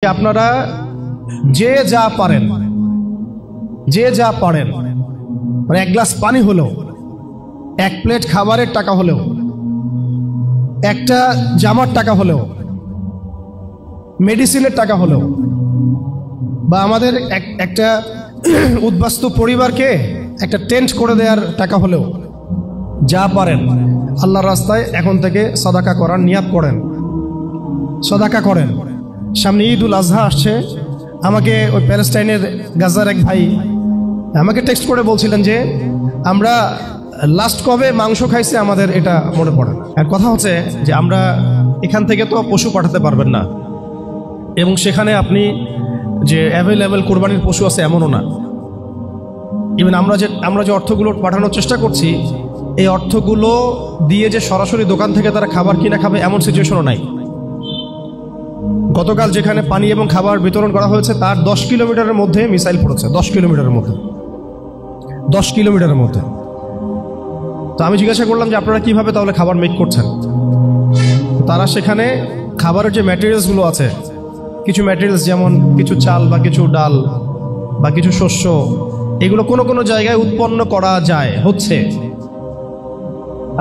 আপনারা যে যা পারেন মানে এক গ্লাস পানি হলেও, এক প্লেট খাবারের টাকা হলেও, একটা জামার টাকা হলেও, মেডিসিনের টাকা হলেও, বা আমাদের একটা উদ্বাস্তু পরিবারকে একটা টেন্ট করে দেওয়ার টাকা হলেও, যা পারেন আল্লাহর রাস্তায় এখন থেকে সাদাকা করার নিয়াত করেন, সাদাকা করেন। সামনে ঈদ উল আজহা আসছে। আমাকে ওই প্যালেস্টাইনের গাজার এক ভাই আমাকে টেক্সট করে বলছিলেন যে আমরা লাস্ট কবে মাংস খাইছে আমাদের এটা মনে পড়ে না। আর কথা হচ্ছে যে আমরা এখান থেকে তো পশু পাঠাতে পারবেন না, এবং সেখানে আপনি যে অ্যাভেলেবেল কোরবানির পশু আছে এমনও না। ইভেন আমরা যে অর্থগুলো পাঠানোর চেষ্টা করছি, এই অর্থগুলো দিয়ে যে সরাসরি দোকান থেকে তারা খাবার কিনে খাবে এমন সিচুয়েশনও নাই। গতকাল যেখানে পানি এবং খাবার বিতরণ করা হয়েছে তার 10 কিলোমিটারের মধ্যে মিসাইল পড়েছে, 10 কিলোমিটারের মধ্যে, 10 কিলোমিটারের মধ্যে। তো আমি জিজ্ঞাসা করলাম যে আপনারা কিভাবে তাহলে খাবার মেক করছেন? তারা সেখানে খাবারের যে ম্যাটেরিয়ালসগুলো আছে, কিছু ম্যাটেরিয়ালস যেমন কিছু চাল বা কিছু ডাল বা কিছু শস্য, এগুলো কোনো কোনো জায়গায় উৎপন্ন করা যায়, হচ্ছে।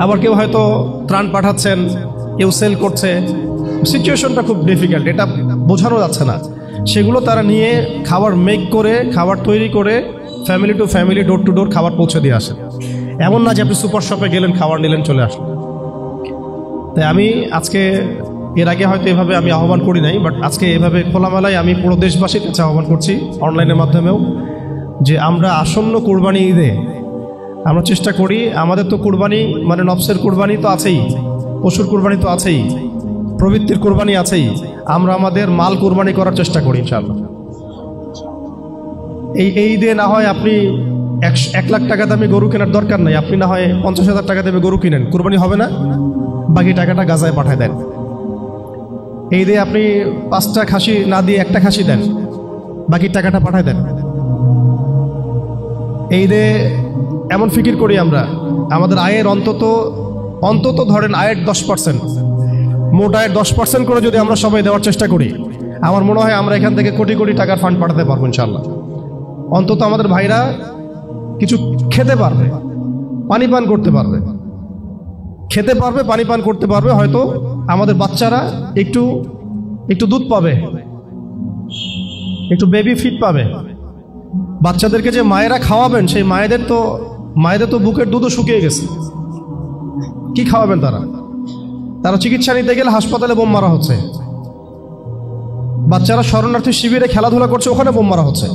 আবার কেউ হয়তো ত্রাণ পাঠাচ্ছেন, কেউ সেল করছে। সিচুয়েশনটা খুব ডিফিকাল্ট, এটা বোঝানো যাচ্ছে না। সেগুলো তারা নিয়ে খাবার মেক করে, খাবার তৈরি করে family to family, door to door খাবার পৌঁছে দিয়ে আসে। এমন না যে আপনি সুপার শপে গেলেন, খাবার নিলেন, চলে আসলেন। তাই আমি আজকে, এর আগে হয়তো এভাবে আমি আহ্বান করি নাই, বাট আজকে এভাবে খোলামেলায় আমি পুরো দেশবাসীর কাছে আহ্বান করছি, অনলাইনের মাধ্যমেও, যে আমরা আসন্ন কুরবানি ঈদে আমরা চেষ্টা করি, আমাদের তো কুরবানি মানে নফসের কুরবানি তো আছেই, পশুর কুরবানি তো আছেই, প্রবৃত্তির কুরবানি আছেই, আমরা আমাদের মাল কুরবানি করার চেষ্টা করি ইনশাআল্লাহ। এই ঈদে না হয় আপনি 1 লাখ টাকা দামে গরু কেনার দরকার নাই, আপনি না হয় 50,000 টাকা দামে গরু কিনেন, কুরবানি হবে না, বাকি টাকাটা গাজায় পাঠায় দেন। এই ঈদে আপনি 5টা খাসি না দিয়ে 1টা খাসি দেন, বাকি টাকাটা পাঠায় দেন। এই ঈদে এমন ফিকির করি আমরা, আমাদের আয়ের অন্তত ধরেন আয়ের 10%, মোট আয়ের 10% করে যদি আমরা সবাই দেওয়ার চেষ্টা করি, আমার মনে হয় আমরা এখান থেকে কোটি কোটি টাকার ফান্ড পাঠাতে পারবো ইনশাআল্লাহ। অন্তত আমাদের ভাইরা কিছু খেতে পারবে, পানি পান করতে পারবে, খেতে পারবে, পানি পান করতে পারবে। হয়তো আমাদের বাচ্চারা একটু দুধ পাবে, একটু বেবি ফিড পাবে। বাচ্চাদেরকে যে মায়েরা খাওয়াবেন, সেই মায়েদের তো বুকের দুধও শুকিয়ে গেছে। কি খাওয়াবেন তারা চিকিৎসা নিতে গেলে হাসপাতালে বোম মারা হচ্ছে, বাচ্চারা শরণার্থী শিবিরে খেলাধুলা করছে, ওখানে বোম মারা হচ্ছে।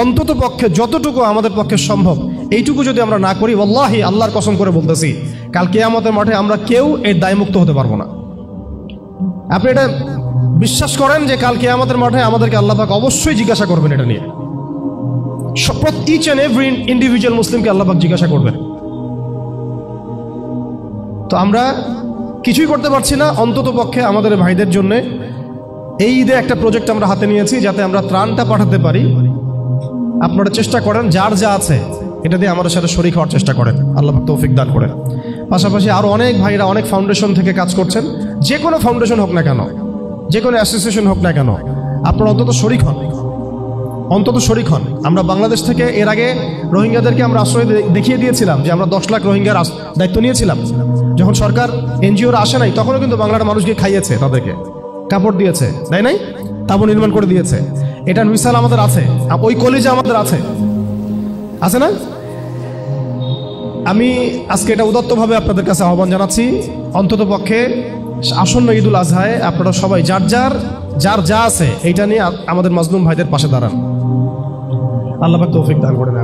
অন্তত পক্ষে যতটুকু আমাদের পক্ষে সম্ভব, এইটুকু যদি আমরা না করি, ওয়াল্লাহি আল্লাহর কসম করে বলতেছি, কাল কিয়ামতের মাঠে আমরা কেউ এর দায়মুক্ত হতে পারবো না। আপনি এটা বিশ্বাস করেন যে কাল কিয়ামতের মাঠে আমাদেরকে আল্লাহ পাক অবশ্যই জিজ্ঞাসা করবেন এটা নিয়ে। ইচ অ্যান্ড এভরি ইন্ডিভিজুয়াল মুসলিমকে আল্লাহ পাক জিজ্ঞাসা করবেন। তো আমরা কিছুই করতে পারছি না, অন্তত পক্ষে আমাদের ভাইদের জন্য এই ঈদে একটা প্রজেক্ট আমরা হাতে নিয়েছি, যাতে আমরা ত্রাণটা পাঠাতে পারি। আপনারা চেষ্টা করেন, যার যা আছে এটা দিয়ে আমাদের সাথে শরীক হওয়ার চেষ্টা করেন, আল্লাহ পাক তৌফিক দান করেন। পাশাপাশি আরও অনেক ভাইরা অনেক ফাউন্ডেশন থেকে কাজ করছেন, যে কোনো ফাউন্ডেশন হোক না কেন, যে কোনো অ্যাসোসিয়েশন হোক না কেন, আপনারা অন্তত শরীক হন, অন্তত শরীক হন। আমরা বাংলাদেশ থেকে এর আগে রোহিঙ্গাদেরকে আমরা আশ্রয় দেখিয়ে দিয়েছিলাম, যে আমরা 10 লাখ রোহিঙ্গার দায়িত্ব নিয়েছিলাম। যখন সরকার এনজিওরা আসে নাই, তখনও কিন্তু বাংলার মানুষকে খাইয়েছে, তাদেরকে কাপড় দিয়েছে, তাই নাই, তাবু নির্মাণ করে দিয়েছে। এটার মিসাল আমাদের আছে, ওই কলিজা আমাদের আছে না? আমি আজকে এটা উদাত্তভাবে আপনাদের কাছে আহ্বান জানাচ্ছি, অন্তত পক্ষে আসন্ন ঈদ উল আজহায় আপনারা সবাই যার যা আছে এইটা নিয়ে আমাদের মাজলুম ভাইদের পাশে দাঁড়ান। আল্লাহ পাক তৌফিক দান করেন।